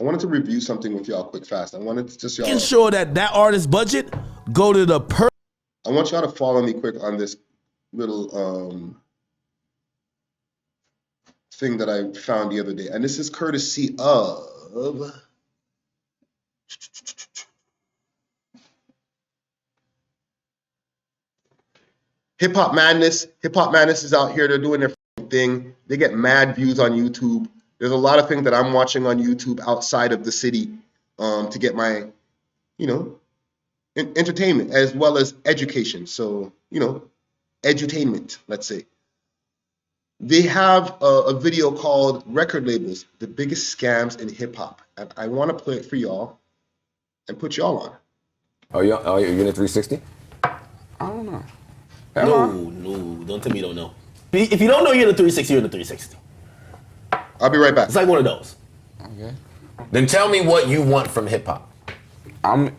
I wanted to review something with y'all quick fast. I wanted to just y'all ensure that artist budget go to the I want y'all to follow me quick on this little thing that I found the other day. And this is courtesy of Hip Hop Madness. Hip Hop Madness is out here. They're doing their thing. They get mad views on YouTube. There's a lot of things that I'm watching on YouTube outside of the city to get my, entertainment as well as education. So, edutainment, let's say. They have a video called Record Labels, the Biggest Scams in Hip Hop. And I want to play it for y'all and put y'all on. Oh, you're in a 360? I don't know. No, don't tell me you don't know. If you don't know you're in the 360, you're in the 360. I'll be right back. It's like one of those. Okay. Then tell me what you want from hip hop. I'm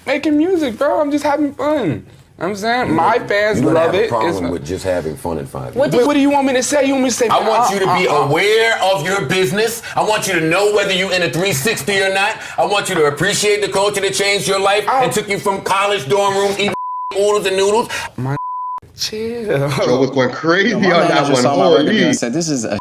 making music, bro. I'm just having fun. You know what I'm saying? My fans love it. You have a problem with just having fun and fun. What do you want me to say? You want me to say? I want you to be aware of your business. I want you to know whether you're in a 360 or not. I want you to appreciate the culture that changed your life and took you from college dorm rooms eating oodles and noodles. My chill. Joe was going crazy on that one. Saw my record deal and said, this is a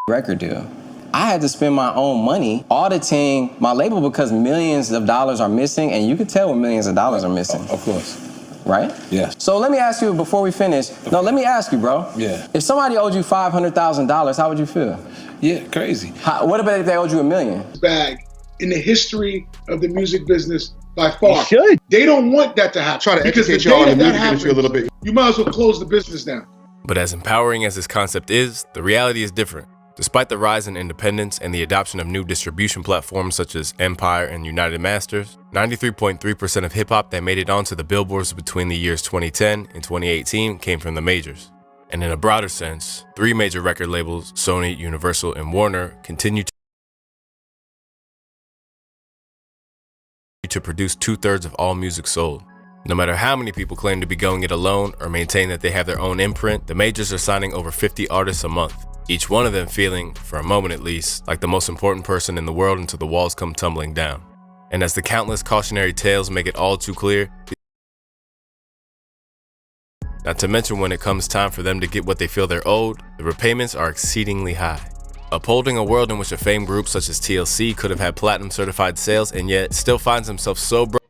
record deal. I had to spend my own money auditing my label because millions of dollars are missing, and you can tell when millions of dollars are missing. Of course. Right? Yes. So let me ask you before we finish. No, let me ask you, bro. Yeah. If somebody owed you $500,000, how would you feel? Yeah, crazy. What about if they owed you $1 million? Bag in the history of the music business by far. You should. They don't want that to happen. Try to educate y'all on the music industry a little bit. You might as well close the business down. But as empowering as this concept is, the reality is different. Despite the rise in independence and the adoption of new distribution platforms such as Empire and United Masters, 93.3% of hip-hop that made it onto the billboards between the years 2010 and 2018 came from the majors. And in a broader sense, 3 major record labels, Sony, Universal, and Warner, continue to produce 2/3 of all music sold. No matter how many people claim to be going it alone or maintain that they have their own imprint, the majors are signing over 50 artists a month, each one of them feeling, for a moment at least, like the most important person in the world until the walls come tumbling down. And as the countless cautionary tales make it all too clear, not to mention when it comes time for them to get what they feel they're owed, the repayments are exceedingly high. Upholding a world in which a famed group such as TLC could have had platinum certified sales and yet still finds himself so broke.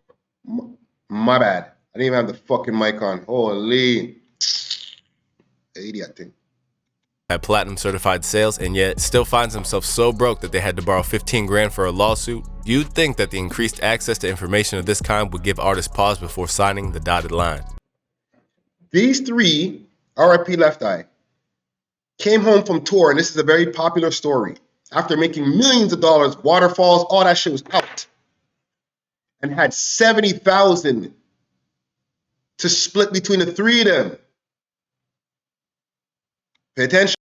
My bad. I didn't even have the fucking mic on. Holy. Idiot thing. Had platinum certified sales and yet still finds himself so broke that they had to borrow 15 grand for a lawsuit. You'd think that the increased access to information of this kind would give artists pause before signing the dotted line. These 3, RIP Left Eye, came home from tour, and this is a very popular story. After making millions of dollars, waterfalls, all that shit was out. And had $70,000 to split between the 3 of them. Pay attention.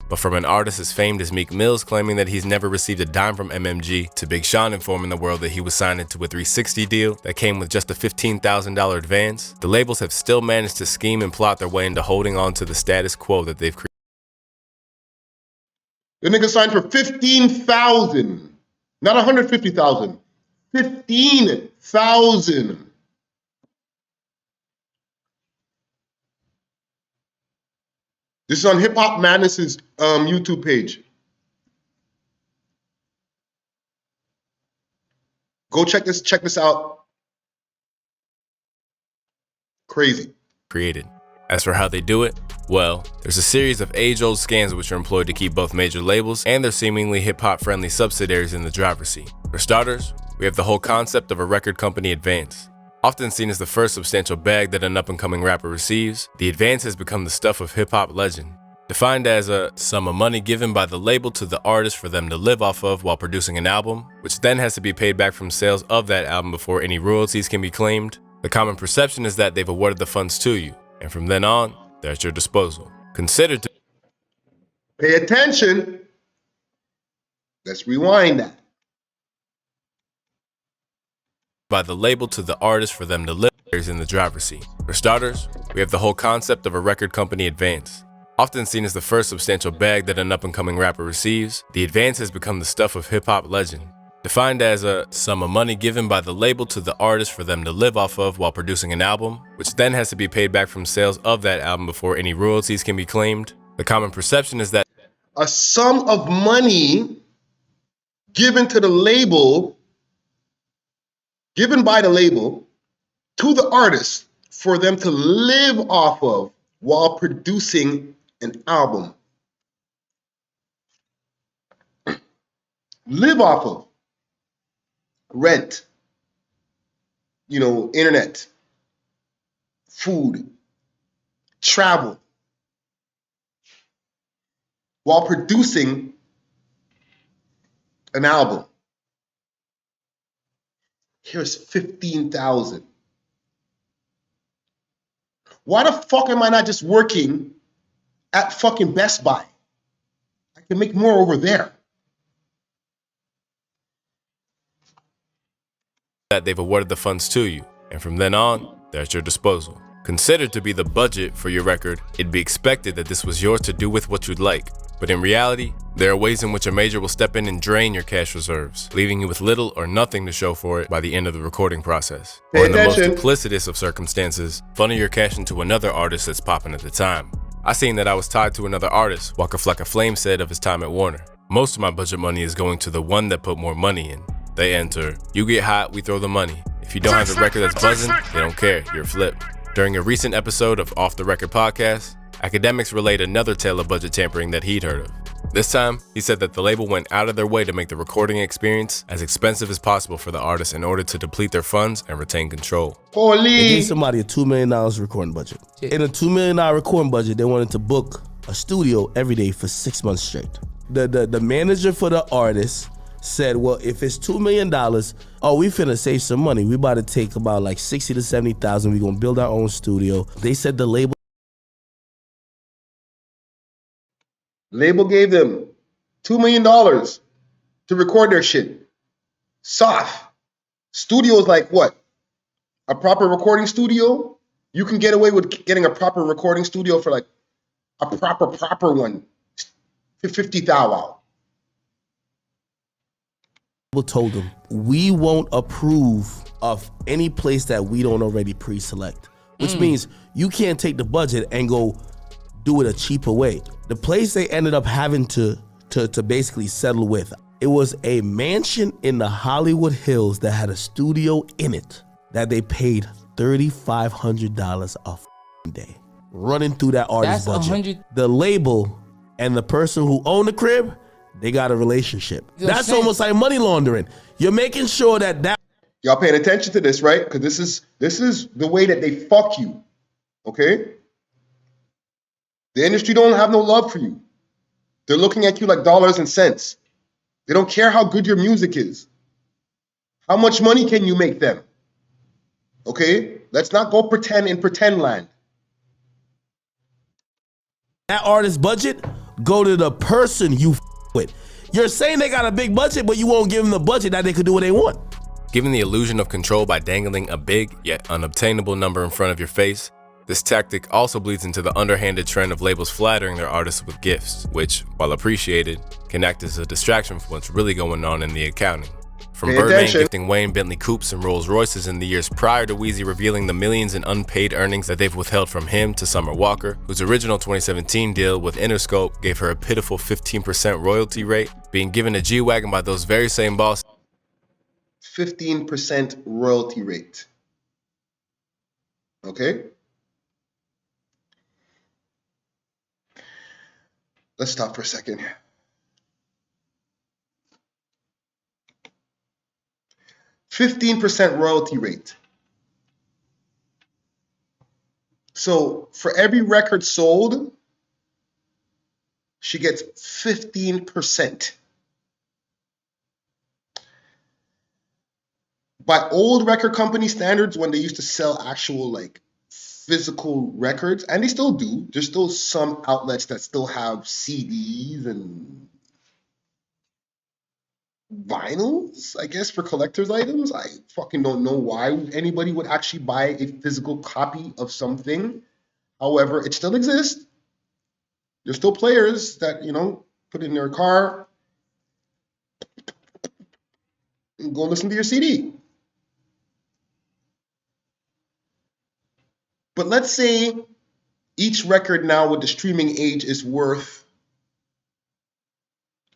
But from an artist as famed as Meek Mill's claiming that he's never received a dime from MMG, to Big Sean informing the world that he was signed into a 360 deal that came with just a $15,000 advance, the labels have still managed to scheme and plot their way into holding on to the status quo that they've created. The nigga signed for $15,000, not $150,000. $15,000. This is on Hip Hop Madness's YouTube page. Go check this out. Crazy. Created. As for how they do it, well, there's a series of age-old scams which are employed to keep both major labels and their seemingly hip-hop friendly subsidiaries in the driver's seat. For starters, we have the whole concept of a record company advance. Often seen as the first substantial bag that an up-and-coming rapper receives, the advance has become the stuff of hip-hop legend. Defined as a sum of money given by the label to the artist for them to live off of while producing an album, which then has to be paid back from sales of that album before any royalties can be claimed. The common perception is that they've awarded the funds to you, and from then on, they're at your disposal. Considered to pay attention. Let's rewind that. By the label to the artist for them to live in the driver's seat. For starters, we have the whole concept of a record company advance. Often seen as the first substantial bag that an up-and-coming rapper receives, the advance has become the stuff of hip-hop legend. Defined as a sum of money given by the label to the artist for them to live off of while producing an album, which then has to be paid back from sales of that album before any royalties can be claimed. The common perception is that a sum of money given to the label, given by the label to the artist for them to live off of while producing an album. Live off of rent, internet, food, travel, while producing an album. Here's $15,000. Why the fuck am I not just working at fucking Best Buy? I can make more over there. that they've awarded the funds to you, and from then on, they're at your disposal. Considered to be the budget for your record, it'd be expected that this was yours to do with what you'd like. But in reality, there are ways in which a major will step in and drain your cash reserves, leaving you with little or nothing to show for it by the end of the recording process. Or in the most duplicitous of circumstances, funnel your cash into another artist that's popping at the time. I seen that I was tied to another artist, Waka Flocka Flame said of his time at Warner. Most of my budget money is going to the one that put more money in. They enter, you get hot, we throw the money. If you don't have the record that's buzzing, they don't care, you're flipped. During a recent episode of Off the Record podcast, Akademiks relayed another tale of budget tampering that he'd heard of. This time, he said that the label went out of their way to make the recording experience as expensive as possible for the artists in order to deplete their funds and retain control. They gave somebody a $2 million recording budget. In a $2 million recording budget, they wanted to book a studio every day for 6 months straight. The manager for the artist said, well, if it's $2 million, we finna save some money. We about to take about like 60 to 70,000. We gonna build our own studio. They said the label gave them $2 million to record their shit. Soft. Studios like what? A proper recording studio? You can get away with getting a proper recording studio for like a proper one. $50,000. told them, we won't approve of any place that we don't already pre-select, which means you can't take the budget and go do it a cheaper way. The place they ended up having to basically settle with, it was a mansion in the Hollywood Hills that had a studio in it that they paid $3,500 a day, running through that artist's budget. The label and the person who owned the crib, they got a relationship. That's almost like money laundering. You're making sure that y'all paying attention to this, right? Because this is the way that they fuck you. Okay? The industry don't have no love for you. They're looking at you like dollars and cents. They don't care how good your music is. How much money can you make them? Okay? Let's not go pretend in pretend land. that artist's budget go to the person you with. You're saying they got a big budget, but you won't give them the budget that they could do what they want. Given the illusion of control by dangling a big yet unobtainable number in front of your face, this tactic also bleeds into the underhanded trend of labels flattering their artists with gifts, which, while appreciated, can act as a distraction from what's really going on in the accounting. From Birdman gifting Wayne Bentley Coupes and Rolls Royces in the years prior to Weezy revealing the millions in unpaid earnings that they've withheld from him, to Summer Walker, whose original 2017 deal with Interscope gave her a pitiful 15% royalty rate, being given a G-Wagon by those very same bosses. 15% royalty rate. Okay? Let's stop for a second. 15% royalty rate. So for every record sold, she gets 15%. By old record company standards, when they used to sell actual like physical records, and they still do, there's still some outlets that still have CDs and vinyls, I guess, for collector's items. I fucking don't know why anybody would actually buy a physical copy of something. However, it still exists. There's still players that, put in their car and go listen to your CD. But let's say each record now with the streaming age is worth,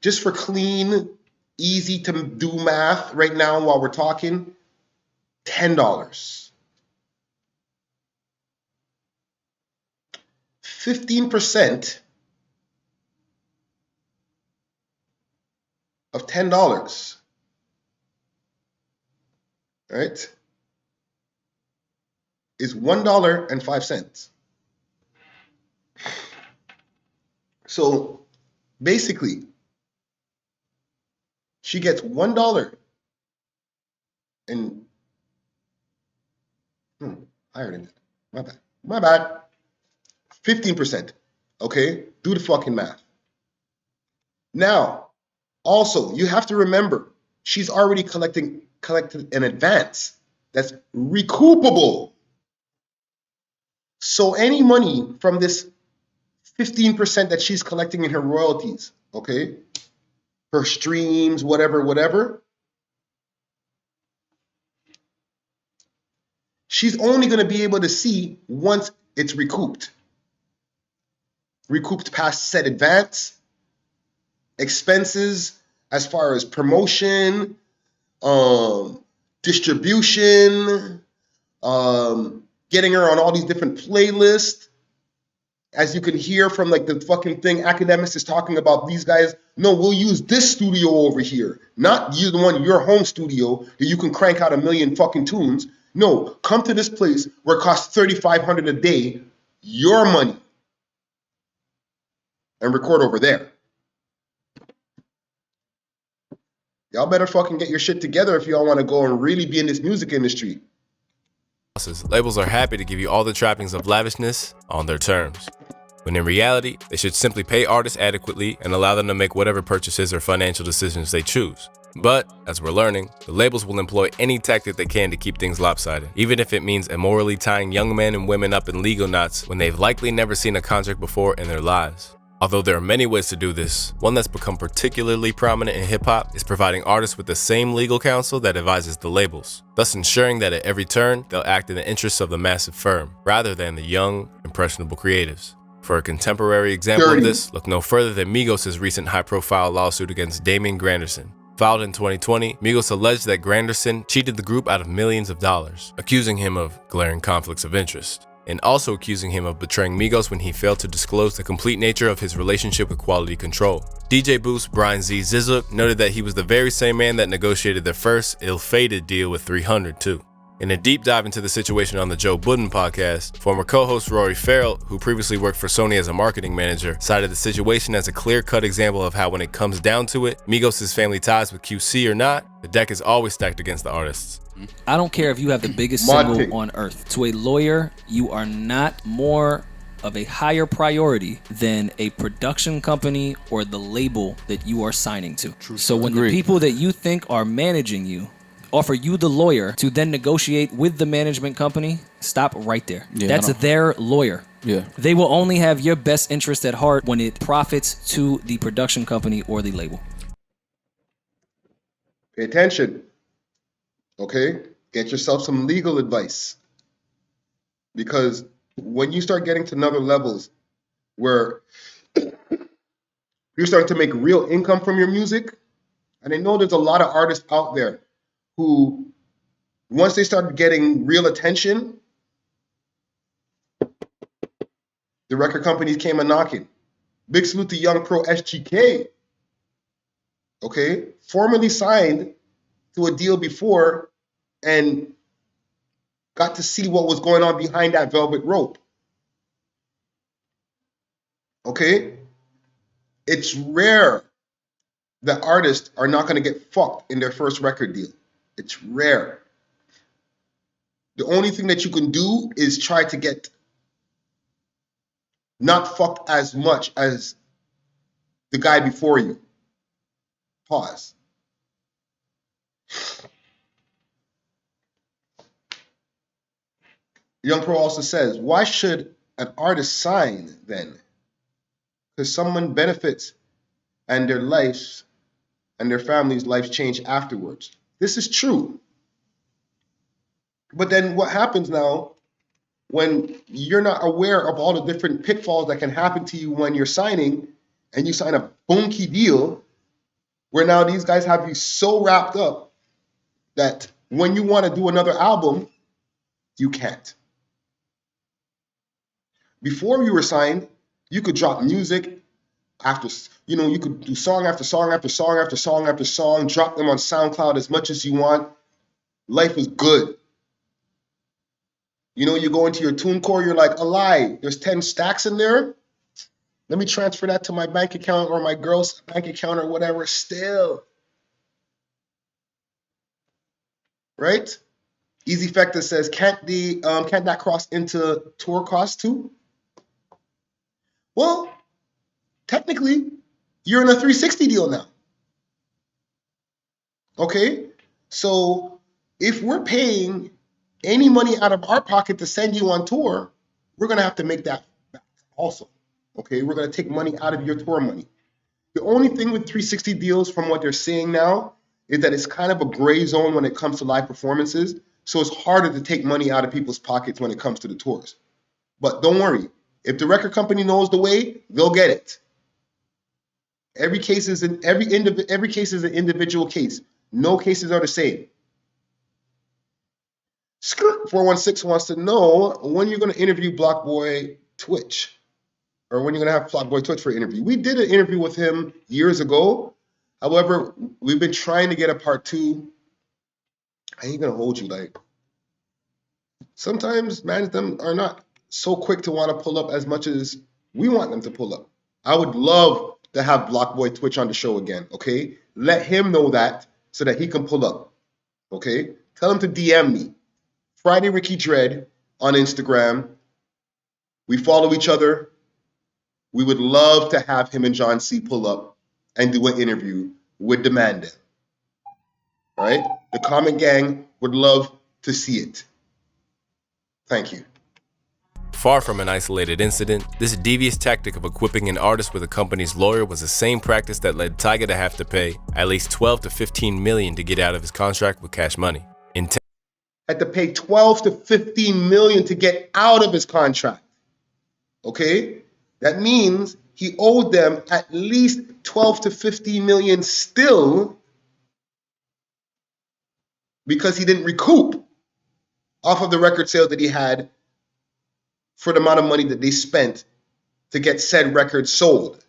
just for clean, easy to do math right now while we're talking, $10. 15% of $10, right, is $1.05. So basically, she gets $1 and higher than that. My bad. 15%. Okay? Do the fucking math. Now, also, you have to remember, she's already collected an advance that's recoupable. So any money from this 15% that she's collecting in her royalties, okay, her streams, whatever, she's only going to be able to see once it's recouped. Recouped past said advance, expenses as far as promotion, distribution, getting her on all these different playlists. As you can hear from like the fucking thing Akademiks is talking about, these guys, no, we'll use this studio over here. Not you, the one, your home studio that you can crank out 1 million fucking tunes. No, come to this place where it costs $3,500 a day, your money, and record over there. Y'all better fucking get your shit together if y'all want to go and really be in this music industry. Labels are happy to give you all the trappings of lavishness on their terms, when in reality, they should simply pay artists adequately and allow them to make whatever purchases or financial decisions they choose. But, as we're learning, the labels will employ any tactic they can to keep things lopsided, even if it means immorally tying young men and women up in legal knots when they've likely never seen a contract before in their lives. Although there are many ways to do this, one that's become particularly prominent in hip-hop is providing artists with the same legal counsel that advises the labels, thus ensuring that at every turn, they'll act in the interests of the massive firm, rather than the young, impressionable creatives. For a contemporary example of this, look no further than Migos' recent high-profile lawsuit against Damian Granderson. Filed in 2020, Migos alleged that Granderson cheated the group out of millions of dollars, accusing him of glaring conflicts of interest, and also accusing him of betraying Migos when he failed to disclose the complete nature of his relationship with Quality Control. DJ Boost Brian Z. Zizuk noted that he was the very same man that negotiated their first ill-fated deal with 300 too. In a deep dive into the situation on the Joe Budden podcast, former co-host Rory Farrell, who previously worked for Sony as a marketing manager, cited the situation as a clear-cut example of how when it comes down to it, Migos' family ties with QC or not, the deck is always stacked against the artists. I don't care if you have the biggest single on earth. To a lawyer, you are not more of a higher priority than a production company or the label that you are signing to. So when the people that you think are managing you offer you the lawyer to then negotiate with the management company, stop right there. That's their lawyer. They will only have your best interest at heart when it profits to the production company or the label. Pay attention. Okay? Get yourself some legal advice. Because when you start getting to another levels where you're starting to make real income from your music, and I know there's a lot of artists out there who, once they started getting real attention, the record companies came a knocking. Big salute to Young Pro SGK. Okay? Formerly signed to a deal before and got to see what was going on behind that velvet rope. Okay? It's rare that artists are not going to get fucked in their first record deal. It's rare. The only thing that you can do is try to get not fucked as much as the guy before you. Pause. Young Pro also says, why should an artist sign then? because someone benefits and their lives and their family's lives change afterwards. This is true. But then what happens now when you're not aware of all the different pitfalls that can happen to you when you're signing and you sign a bonky deal where now these guys have you so wrapped up that when you want to do another album, you can't. Before you were signed, you could drop music after, you could do song after song after song after song after song, drop them on SoundCloud as much as you want. Life was good. You go into your TuneCore, you're like, alive, there's 10 stacks in there. Let me transfer that to my bank account or my girl's bank account or whatever. Still. Right? Easy Factor says, can't that cross into tour costs too? Well, technically, you're in a 360 deal now. Okay? So if we're paying any money out of our pocket to send you on tour, we're going to have to make that back also. Okay? We're going to take money out of your tour money. The only thing with 360 deals from what they're saying now is that it's kind of a gray zone when it comes to live performances. So it's harder to take money out of people's pockets when it comes to the tours. But don't worry. If the record company knows the way, they'll get it. Every case is an individual case. No cases are the same. Skirt 416 wants to know when you're going to interview Blockboy Twitch, or when you're going to have Blockboy Twitch for an interview. We did an interview with him years ago. However, we've been trying to get a part 2. I ain't going to hold you. Like, sometimes them are not so quick to want to pull up as much as we want them to pull up. I would love to have Blockboy Twitch on the show again, okay? Let him know that so that he can pull up, okay? Tell him to DM me. Friday Ricky Dred on Instagram. We follow each other. We would love to have him and John C. pull up and do an interview with the man then. All right? The Comment Gang would love to see it. Thank you. Far from an isolated incident, this devious tactic of equipping an artist with a company's lawyer was the same practice that led Tyga to have to pay at least $12 to $15 million to get out of his contract with Cash Money. Had to pay $12 to $15 million to get out of his contract. Okay? That means he owed them at least $12 to $15 million still because he didn't recoup off of the record sales that he had for the amount of money that they spent to get said record sold.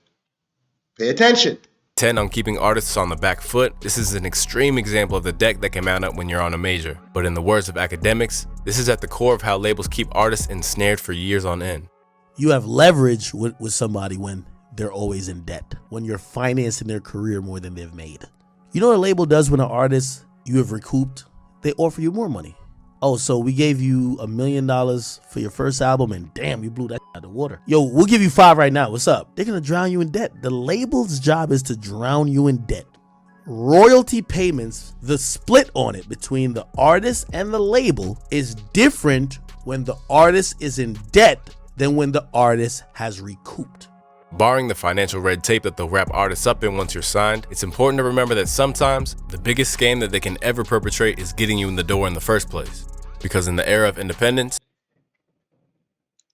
Pay attention. 10 on keeping artists on the back foot. This is an extreme example of the deck that can mount up when you're on a major. But in the words of Akademiks, this is at the core of how labels keep artists ensnared for years on end. You have leverage with somebody when they're always in debt, when you're financing their career more than they've made. You know what a label does when an artist you have recouped? They offer you more money. Oh, so we gave you $1 million for your first album and damn, you blew that out of the water. Yo, we'll give you 5 right now. What's up? They're going to drown you in debt. The label's job is to drown you in debt. Royalty payments, the split on it between the artist and the label is different when the artist is in debt than when the artist has recouped. Barring the financial red tape that they'll wrap artists up in once you're signed, it's important to remember that sometimes the biggest scam that they can ever perpetrate is getting you in the door in the first place. Because in the era of independence,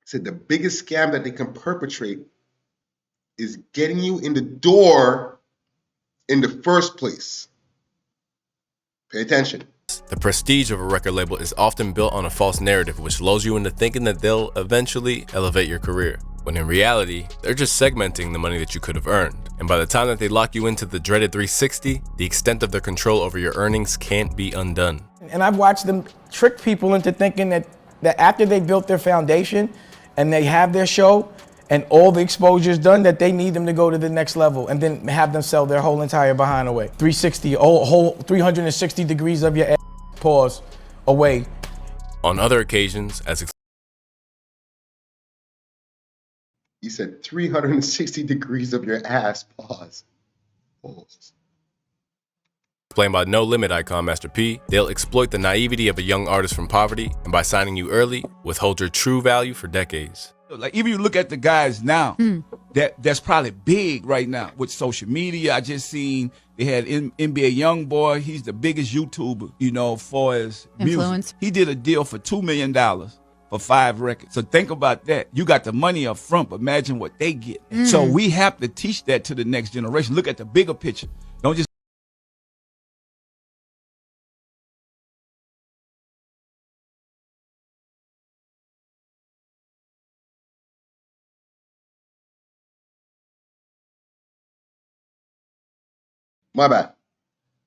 said the biggest scam that they can perpetrate is getting you in the door in the first place. Pay attention. the prestige of a record label is often built on a false narrative which lulls you into thinking that they'll eventually elevate your career, when in reality, they're just segmenting the money that you could have earned. And by the time that they lock you into the dreaded 360, the extent of their control over your earnings can't be undone. And I've watched them trick people into thinking that after they built their foundation and they have their show and all the exposure is done, that they need them to go to the next level and then have them sell their whole entire behind away. 360, whole 360 degrees of your ass, pause, away. On other occasions, as You said 360 degrees of your ass, pause. Pause. explained by No Limit icon Master P, they'll exploit the naivety of a young artist from poverty, and by signing you early, withhold your true value for decades. Like even you look at the guys now, that's probably big right now with social media. I just seen they had NBA YoungBoy. He's the biggest YouTuber, you know, for his Influence. music. He did a deal for $2 million for 5 records. So think about that. You got the money up front, but imagine what they get. So we have to teach that to the next generation. Look at the bigger picture. Don't just My bad.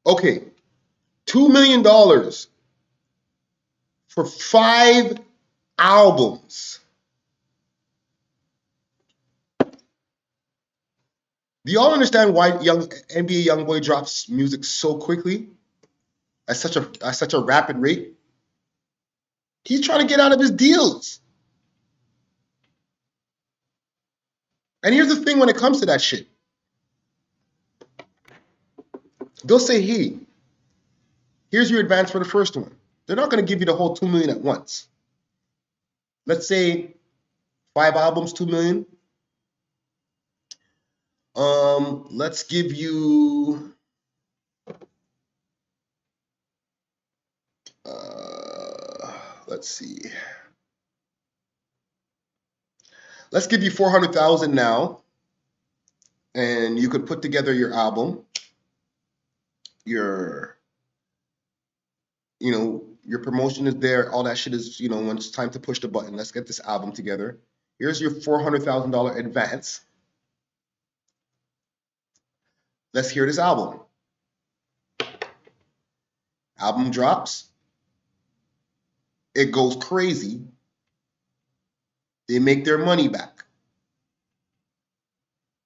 Okay, $2 million for 5 albums. Do y'all understand why young NBA YoungBoy drops music so quickly at such a rapid rate? He's trying to get out of his deals. And here's the thing when it comes to that shit. They'll say, hey, here's your advance for the first one. They're not going to give you the whole $2 million at once. Let's say 5 albums, $2 million. Let's give you let's see. Let's give you 400,000 now, and you could put together your album. Your promotion is there. All that shit is, when it's time to push the button, let's get this album together. Here's your $400,000 advance. Let's hear this album. Album drops. It goes crazy. They make their money back.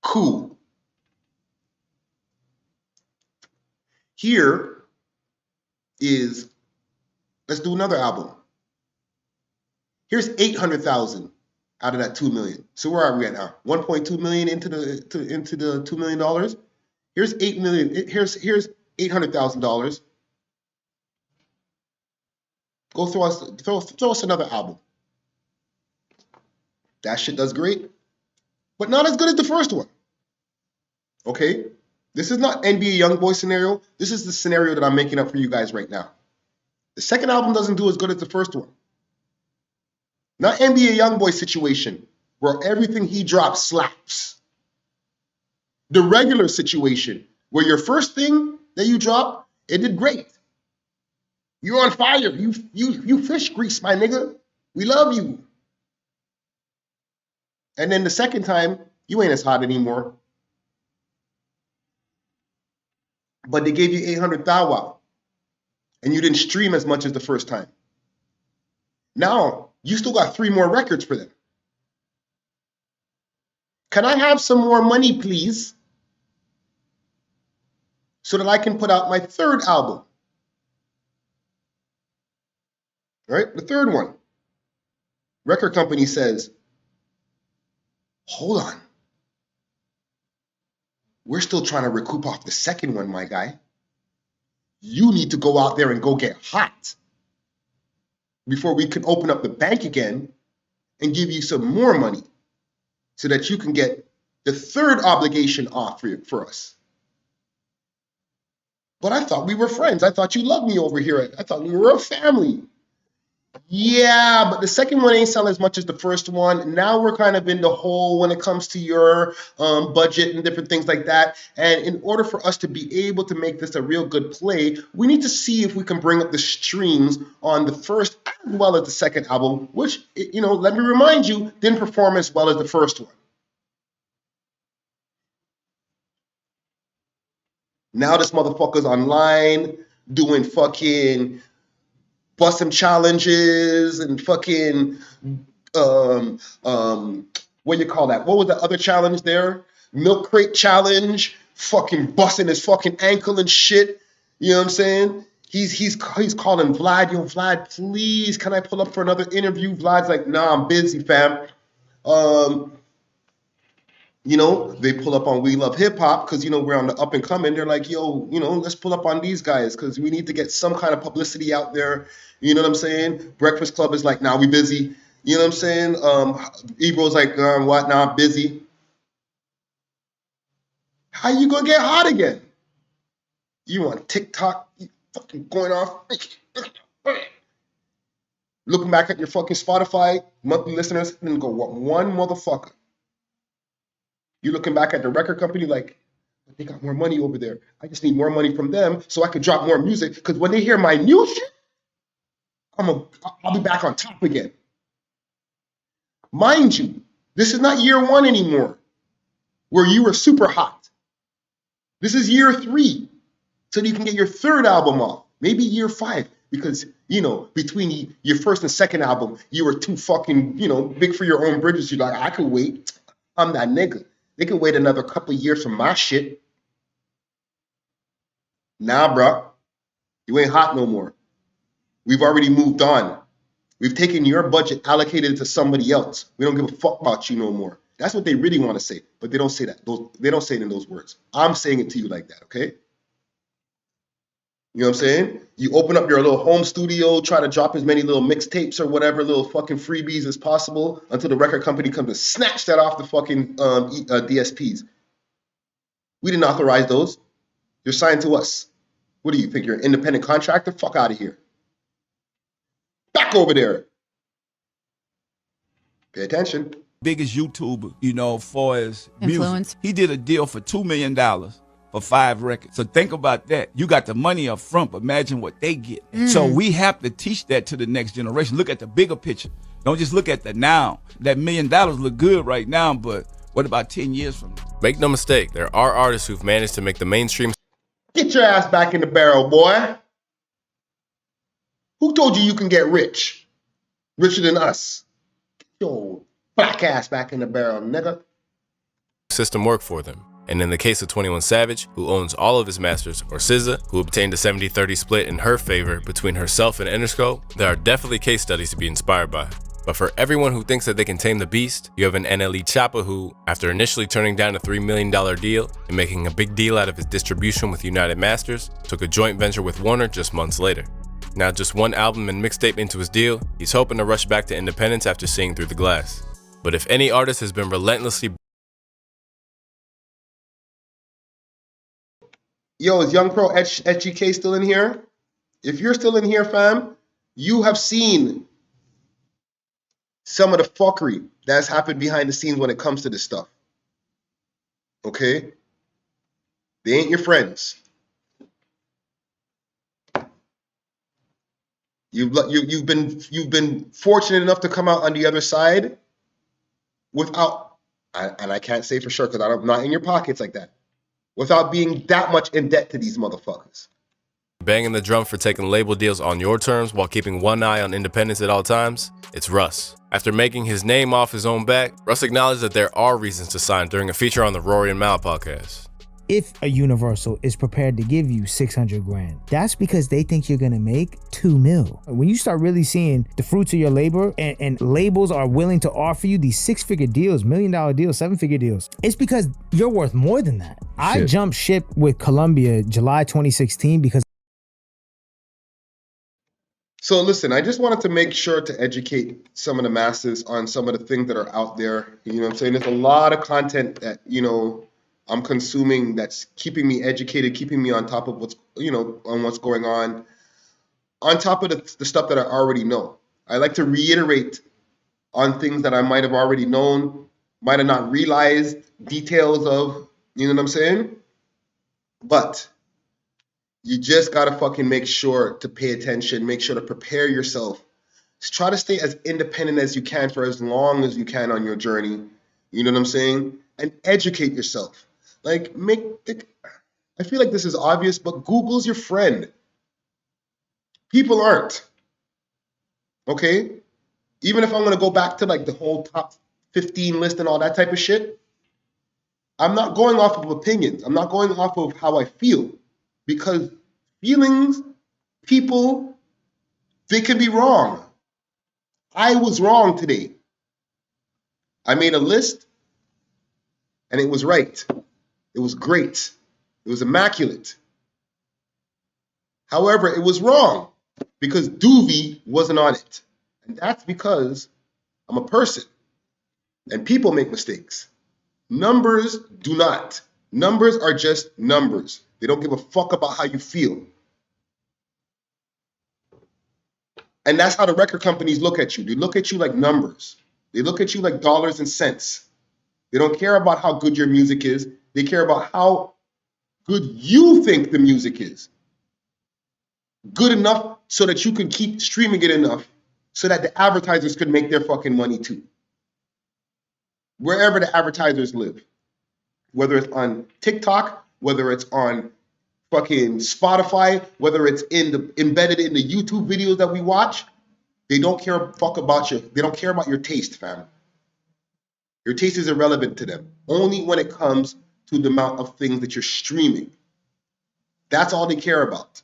Cool. Here is, let's do another album. Here's 800,000 out of that 2 million. So where are we at now? 1.2 million into the $2 million. Here's 8 million. Here's $800,000. Go throw us another album. That shit does great, but not as good as the first one. Okay? This is not NBA YoungBoy scenario. This is the scenario that I'm making up for you guys right now. The second album doesn't do as good as the first one. Not NBA YoungBoy situation where everything he drops slaps. The regular situation where your first thing that you drop, it did great. You're on fire. You fish grease, my nigga. We love you. And then the second time, you ain't as hot anymore. But they gave you 800 thou wow. And you didn't stream as much as the first time. Now, you still got 3 more records for them. Can I have some more money, please? So that I can put out my third album. All right, the third one. Record company says, hold on. We're still trying to recoup off the second one, my guy. You need to go out there and go get hot before we can open up the bank again and give you some more money so that you can get the third obligation off for us. But I thought we were friends. I thought you loved me over here. I thought we were a family. Yeah, but the second one ain't selling as much as the first one. Now we're kind of in the hole when it comes to your budget and different things like that. And in order for us to be able to make this a real good play, we need to see if we can bring up the streams on the first as well as the second album, which, let me remind you, didn't perform as well as the first one. Now this motherfucker's online doing fucking busting challenges and fucking what you call that? What was the other challenge there? Milk crate challenge, fucking busting his fucking ankle and shit. You know what I'm saying? He's calling Vlad, yo, Vlad, please, can I pull up for another interview? Vlad's like, nah, I'm busy, fam. They pull up on We Love Hip Hop because, we're on the up and coming. They're like, yo, let's pull up on these guys because we need to get some kind of publicity out there. You know what I'm saying? Breakfast Club is like, nah, we busy. You know what I'm saying? Ebro's like, what now? I'm busy. How you gonna get hot again? You on TikTok? You fucking going off? Looking back at your fucking Spotify monthly listeners and go, what one motherfucker? You looking back at the record company like, they got more money over there. I just need more money from them so I can drop more music. Because when they hear my new shit, I'll be back on top again. Mind you, this is not year 1 anymore, where you were super hot. This is year 3, so you can get your 3rd album off, maybe year 5, because, you know, between your 1st and 2nd album, you were too fucking, you know, big for your own bridges. You're like, I could wait. I'm that nigga. They could wait another couple years for my shit. Nah, bro. You ain't hot no more. We've already moved on. We've taken your budget, allocated it to somebody else. We don't give a fuck about you no more. That's what they really want to say, but they don't say that. They don't say it in those words. I'm saying it to you like that, okay? You know what I'm saying? You open up your little home studio, try to drop as many little mixtapes or whatever little fucking freebies as possible until the record company comes to snatch that off the fucking DSPs. We didn't authorize those. You're signed to us. What do you think? You're an independent contractor? Fuck out of here. Back over there. Pay attention. Biggest YouTuber, you know, for his Influence. music. He did a deal for $2 million for 5 records. So think about that. You got the money up front, but imagine what they get. So we have to teach that to the next generation. Look at the bigger picture. Don't just look at the now. That $1 million look good right now, but what about 10 years from now? Make no mistake, there are artists who've managed to make the mainstream. Get your ass back in the barrel, boy. Who told you can get rich? Richer than us. Get your black ass back in the barrel, nigga. System work for them. And in the case of 21 Savage, who owns all of his masters, or SZA, who obtained a 70-30 split in her favor between herself and Interscope, there are definitely case studies to be inspired by. But for everyone who thinks that they can tame the beast, you have an NLE Choppa who, after initially turning down a $3 million deal and making a big deal out of his distribution with United Masters, took a joint venture with Warner just months later. Now just one album and mixtape into his deal, he's hoping to rush back to independence after seeing Through the Glass. But if any artist has been relentlessly... Yo, is Young Pro HGK still in here? If you're still in here, fam, you have seen some of the fuckery that's happened behind the scenes when it comes to this stuff. Okay? They ain't your friends. You've been fortunate enough to come out on the other side without, and I can't say for sure because I'm not in your pockets like that, without being that much in debt to these motherfuckers. banging the drum for taking label deals on your terms while keeping one eye on independence at all times? It's Russ. After making his name off his own back, Russ acknowledged that there are reasons to sign during a feature on the Rory and Mal podcast. If a Universal is prepared to give you 600 grand, that's because they think you're gonna make 2 mil. When you start really seeing the fruits of your labor and labels are willing to offer you these 6-figure deals, $1 million deals, 7-figure deals, it's because you're worth more than that. I jumped ship with Columbia July 2016 because. So listen, I just wanted to make sure to educate some of the masses on some of the things that are out there. You know what I'm saying? There's a lot of content that, I'm consuming that's keeping me educated, keeping me on top of what's going on top of the stuff that I already know. I like to reiterate on things that I might have already known, might have not realized details of, you know what I'm saying? But you just got to fucking make sure to pay attention, make sure to prepare yourself. Just try to stay as independent as you can for as long as you can on your journey. You know what I'm saying? And educate yourself. I feel like this is obvious, but Google's your friend. People aren't. Okay? Even if I'm going to go back to the whole top 15 list and all that type of shit, I'm not going off of opinions. I'm not going off of how I feel. Because feelings, people, they can be wrong. I was wrong today. I made a list and it was right. It was great. It was immaculate. However, it was wrong because Doovie wasn't on it. And that's because I'm a person. And people make mistakes. Numbers do not. Numbers are just numbers. They don't give a fuck about how you feel. And that's how the record companies look at you. They look at you like numbers. They look at you like dollars and cents. They don't care about how good your music is. They care about how good you think the music is. Good enough so that you can keep streaming it enough so that the advertisers could make their fucking money too. Wherever the advertisers live. Whether it's on TikTok, whether it's on fucking Spotify, whether it's embedded in the YouTube videos that we watch, they don't care about you. They don't care about your taste, fam. Your taste is irrelevant to them. Only when it comes to the amount of things that you're streaming. That's all they care about.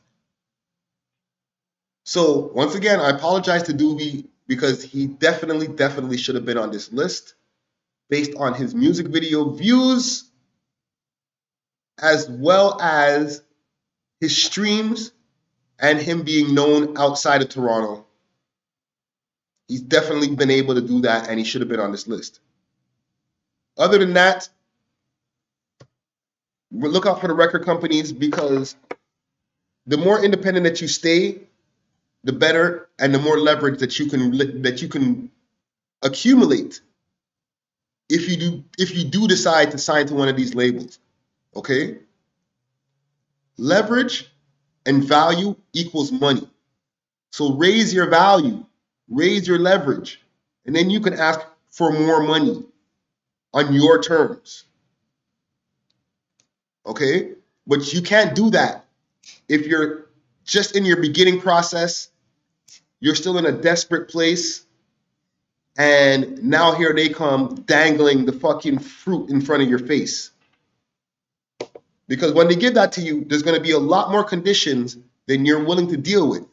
So once again, I apologize to Doobie because he definitely should have been on this list based on his music video views as well as his streams and him being known outside of Toronto. He's definitely been able to do that and he should have been on this list. Other than that, look out for the record companies because the more independent that you stay, the better and the more leverage that you can accumulate if you do decide to sign to one of these labels. Okay? Leverage and value equals money. So raise your value, raise your leverage, and then you can ask for more money on your terms. Okay? But you can't do that if you're just in your beginning process, you're still in a desperate place, and now here they come dangling the fucking fruit in front of your face. Because when they give that to you, there's going to be a lot more conditions than you're willing to deal with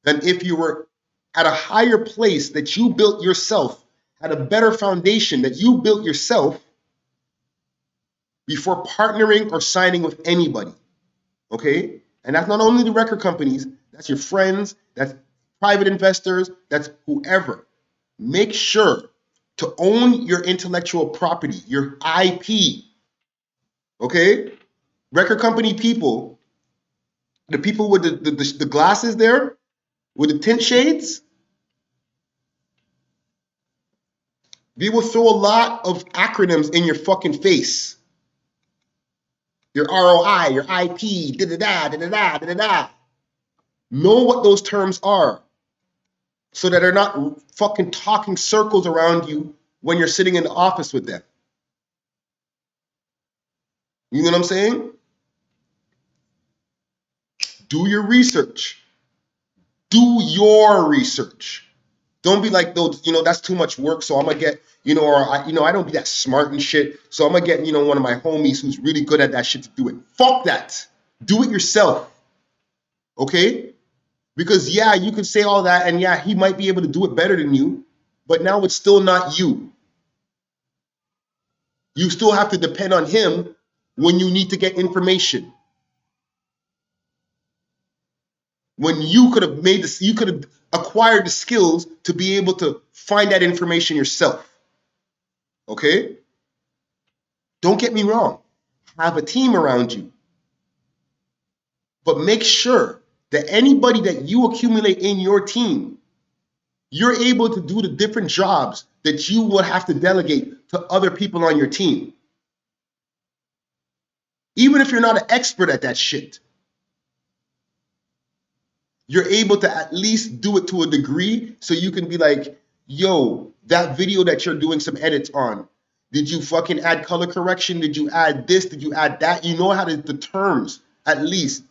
than if you were at a higher place that you built yourself, at a better foundation that you built yourself before partnering or signing with anybody. Okay? And that's not only the record companies, that's your friends, that's private investors, that's whoever. Make sure to own your intellectual property, your IP. Okay? Record company people, the people with the glasses there, with the tint shades, they will throw a lot of acronyms in your fucking face. Your ROI, your IP, da-da-da, da-da-da, da-da-da. Know what those terms are so that they're not fucking talking circles around you when you're sitting in the office with them. You know what I'm saying? Do your research. Do your research. Don't be like, those, that's too much work, so I'm going to get, I don't be that smart and shit, so I'm going to get, one of my homies who's really good at that shit to do it. Fuck that. Do it yourself. Okay? Because, yeah, you can say all that, and yeah, he might be able to do it better than you, but now it's still not you. You still have to depend on him when you need to get information. When you could have you could have acquired the skills to be able to find that information yourself. Okay? Don't get me wrong. Have a team around you. But make sure that anybody that you accumulate in your team, you're able to do the different jobs that you would have to delegate to other people on your team. Even if you're not an expert at that shit. You're able to at least do it to a degree so you can be like, yo, that video that you're doing some edits on, did you fucking add color correction? Did you add this? Did you add that? You know how to, the terms at least,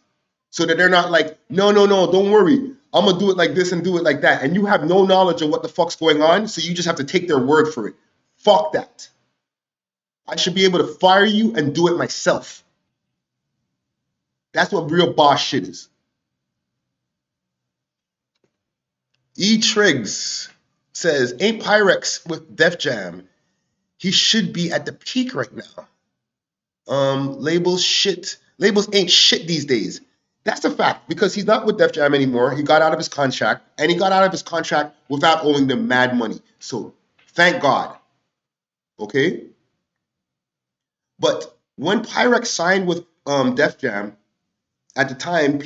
so that they're not like, no, don't worry. I'm going to do it like this and do it like that. And you have no knowledge of what the fuck's going on, so you just have to take their word for it. Fuck that. I should be able to fire you and do it myself. That's what real boss shit is. E. Triggs says, ain't Pyrex with Def Jam? He should be at the peak right now. Labels ain't shit these days. That's a fact, because he's not with Def Jam anymore. He got out of his contract, and he got out of his contract without owing them mad money. So thank God. Okay? But when Pyrex signed with Def Jam, at the time,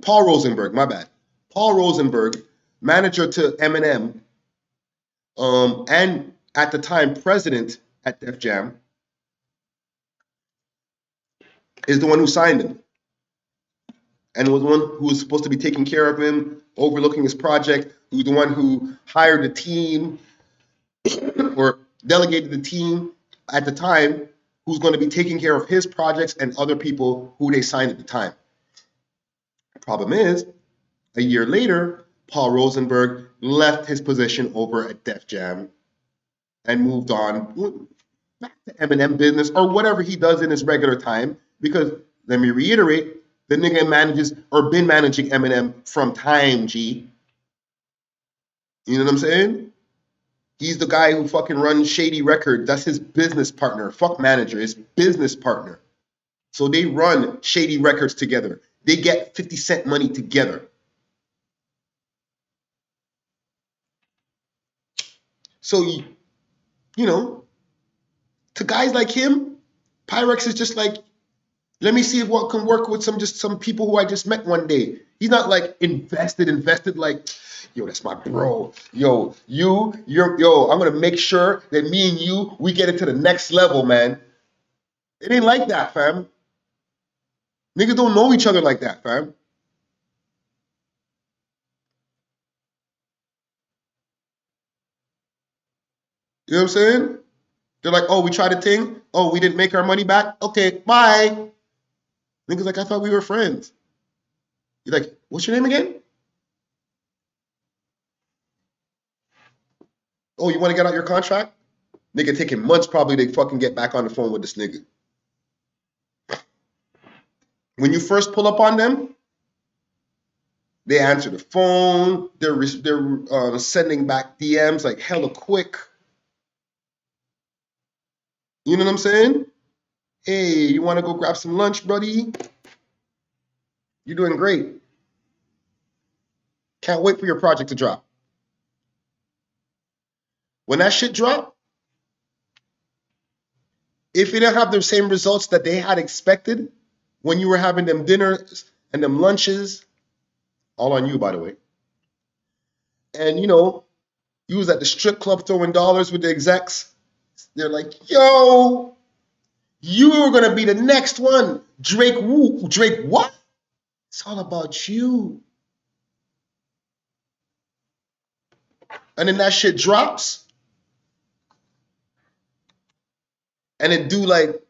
Paul Rosenberg, my bad. Paul Rosenberg, manager to Eminem, and at the time president at Def Jam, is the one who signed him. And was the one who was supposed to be taking care of him, overlooking his project, who's the one who hired the team or delegated the team at the time, who's going to be taking care of his projects and other people who they signed at the time. The problem is, a year later, Paul Rosenberg left his position over at Def Jam and moved on back to Eminem business or whatever he does in his regular time. Because, let me reiterate, the nigga manages or been managing Eminem from time, G. You know what I'm saying? He's the guy who fucking runs Shady Records. That's his business partner. Fuck manager, his business partner. So they run Shady Records together. They get 50 Cent money together. So, you know, to guys like him, Pyrex is just like, let me see if what can work with some people who I just met one day. He's not like invested like, yo, that's my bro. Yo, I'm gonna make sure that me and you, we get it to the next level, man. It ain't like that, fam. Niggas don't know each other like that, fam. You know what I'm saying? They're like, oh, we tried a thing. Oh, we didn't make our money back. Okay, bye. Niggas like, I thought we were friends. You're like, what's your name again? Oh, you want to get out your contract? Nigga taking months probably to fucking get back on the phone with this nigga. When you first pull up on them, they answer the phone. They're sending back DMs like hella quick. You know what I'm saying? Hey, you want to go grab some lunch, buddy? You're doing great. Can't wait for your project to drop. When that shit drop, if you didn't have the same results that they had expected when you were having them dinners and them lunches, all on you, by the way. And, you know, you was at the strip club throwing dollars with the execs. They're like, yo, you were going to be the next one. Drake what? It's all about you. And then that shit drops. And it do like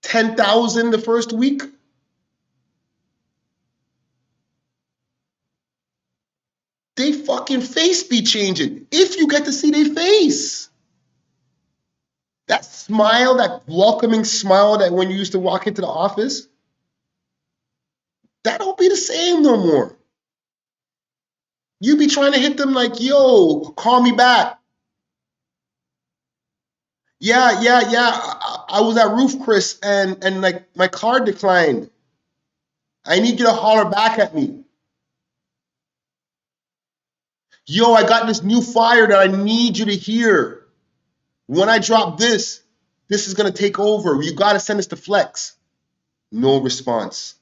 $10,000 the first week. They fucking face be changing. If you get to see their face. That smile, that welcoming smile that when you used to walk into the office, that don't be the same no more. You be trying to hit them like, yo, call me back. Yeah. I was at Roof Chris and like my card declined. I need you to holler back at me. Yo, I got this new fire that I need you to hear. When I drop this is gonna take over. You gotta send us to Flex. No response.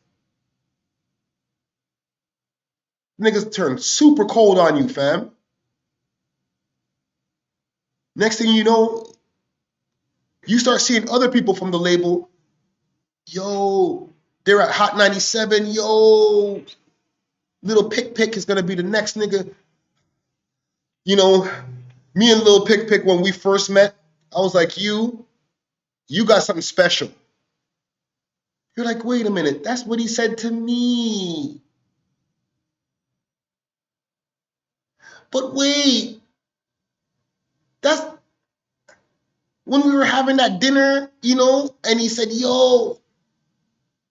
Niggas turn super cold on you, fam. Next thing you know, you start seeing other people from the label. Yo, they're at Hot 97. Yo, Lil Pick is gonna be the next nigga. You know, me and Lil Pick, when we first met, I was like, you got something special. You're like, wait a minute, that's what he said to me. But wait, that's when we were having that dinner, you know, and he said, yo,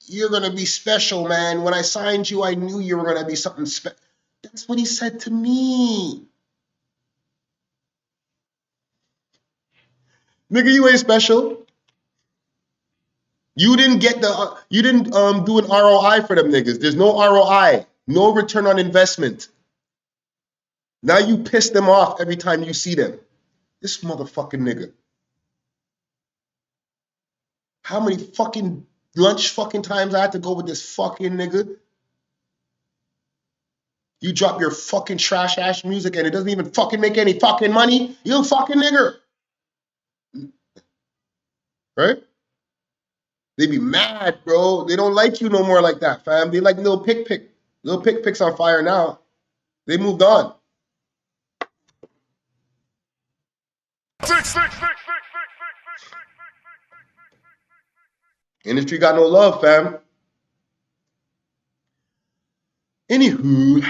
you're going to be special, man. When I signed you, I knew you were going to be something special. That's what he said to me. Nigga, you ain't special. You didn't get you didn't do an ROI for them niggas. There's no ROI, no return on investment. Now you piss them off every time you see them. This motherfucking nigga. How many fucking lunch fucking times I had to go with this fucking nigga? You drop your fucking trash ass music and it doesn't even fucking make any fucking money. You fucking nigger. Right? They be mad, bro. They don't like you no more like that, fam. They like little pick. Little pick's on fire now. They moved on. Industry got no love, fam. Anywho,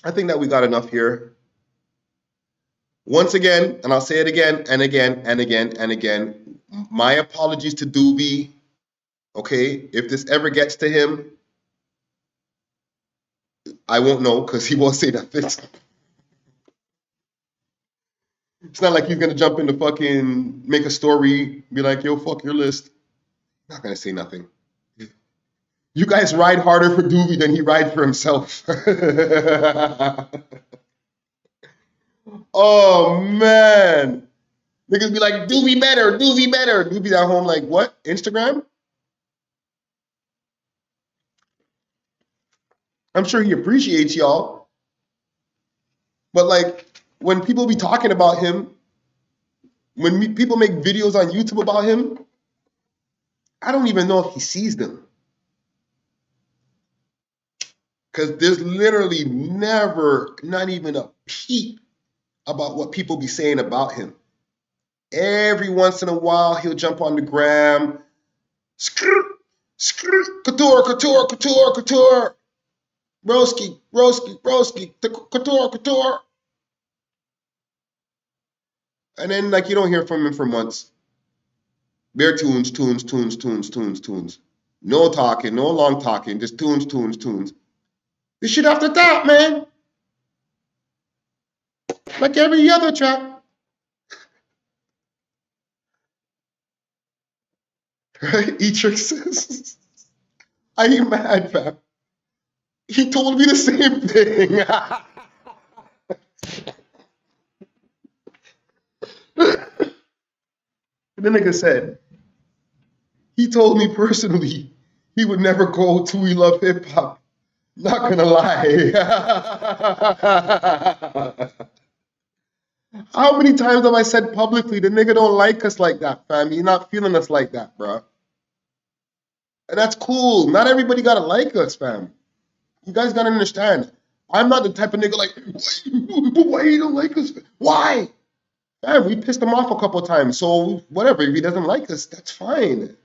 I think that we got enough here. Once again, and I'll say it again and again and again and again, my apologies to Doobie. Okay, if this ever gets to him, I won't know because he won't say nothing. It's not like he's gonna jump into fucking make a story, be like, yo, fuck your list. Not gonna say nothing. You guys ride harder for Doobie than he rides for himself. Oh man. Niggas be like, Doobie better. Doobie at home like, what? Instagram? I'm sure he appreciates y'all. But like, when people be talking about him, when people make videos on YouTube about him, I don't even know if he sees them. Because there's literally never, not even a peep about what people be saying about him. Every once in a while, he'll jump on the gram. Couture. Broski, couture. And then, like, you don't hear from him for months. Bare tunes. No talking, no long talking, just tunes. This shit off the top, man. Like every other track. Right? E-Trick says, I ain't mad, fam. He told me the same thing. The nigga said, he told me personally he would never go to We Love Hip Hop. Not gonna lie. How many times have I said publicly the nigga don't like us like that, fam? You're not feeling us like that, bro. And that's cool. Not everybody gotta like us, fam. You guys gotta understand. I'm not the type of nigga like, why you don't like us? Why? Fam, we pissed him off a couple of times. So whatever, if he doesn't like us, that's fine.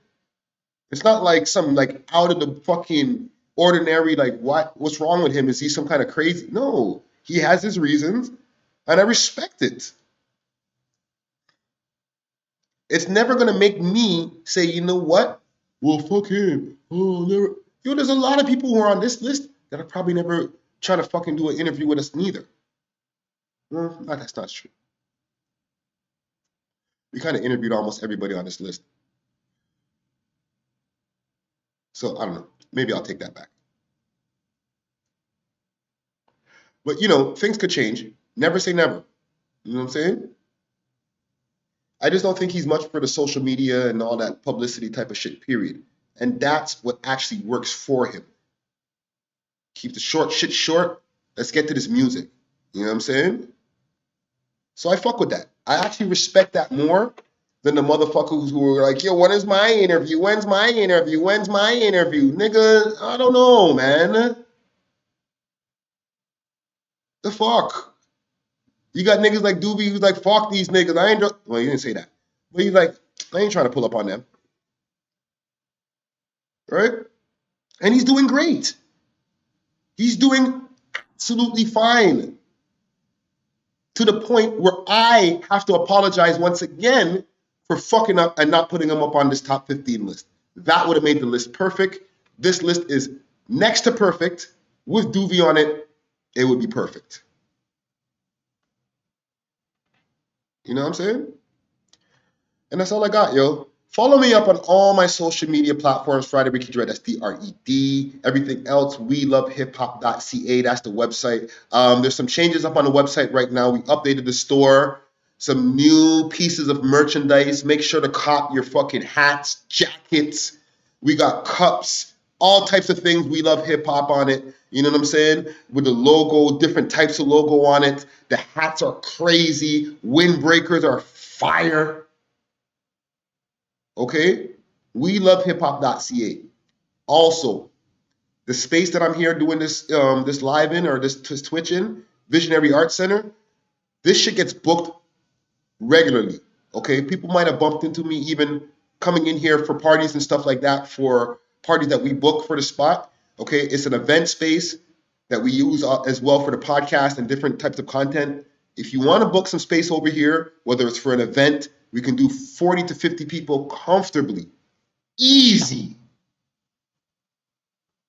It's not like some like out of the fucking ordinary, like what's wrong with him? Is he some kind of crazy? No, he has his reasons, and I respect it. It's never gonna make me say, you know what? Well, fuck him. Oh, never. Yo, there's a lot of people who are on this list that are probably never trying to fucking do an interview with us neither. No, that's not true. We kind of interviewed almost everybody on this list. So I don't know. Maybe I'll take that back. But you know, things could change. Never say never. You know what I'm saying? I just don't think he's much for the social media and all that publicity type of shit, period. And that's what actually works for him. Keep the shit short. Let's get to this music. You know what I'm saying? So I fuck with that. I actually respect that more than the motherfuckers who were like, yo, when is my interview? When's my interview? Nigga, I don't know, man. The fuck? You got niggas like Doobie who's like, fuck these niggas. Well, you didn't say that. But he's like, I ain't trying to pull up on them. Right? And he's doing great. He's doing absolutely fine. To the point where I have to apologize once again for fucking up and not putting him up on this top 15 list. That would have made the list perfect. This list is next to perfect. With Doobie on it, it would be perfect. You know what I'm saying? And that's all I got, yo. Follow me up on all my social media platforms, Friday Ricky Dred, that's D-R-E-D. Everything else, welovehiphop.ca, that's the website. There's some changes up on the website right now. We updated the store, some new pieces of merchandise. Make sure to cop your fucking hats, jackets. We got cups, all types of things. We Love Hip Hop on it. You know what I'm saying? With the logo, different types of logo on it. The hats are crazy. Windbreakers are fire. Okay? We love hiphop.ca. Also, the space that I'm here doing this this live in or this Twitch in, Visionary Arts Center, this shit gets booked regularly. Okay? People might have bumped into me even coming in here for parties and stuff like that, for parties that we book for the spot. Okay? It's an event space that we use as well for the podcast and different types of content. If you want to book some space over here, whether it's for an event, we can do 40 to 50 people comfortably. Easy.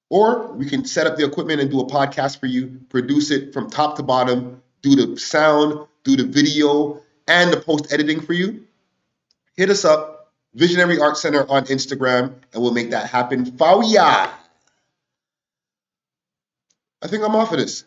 Or we can set up the equipment and do a podcast for you, produce it from top to bottom, do the sound, do the video, and the post-editing for you. Hit us up, Visionary Art Center on Instagram, and we'll make that happen. Fauya. I think I'm off of this.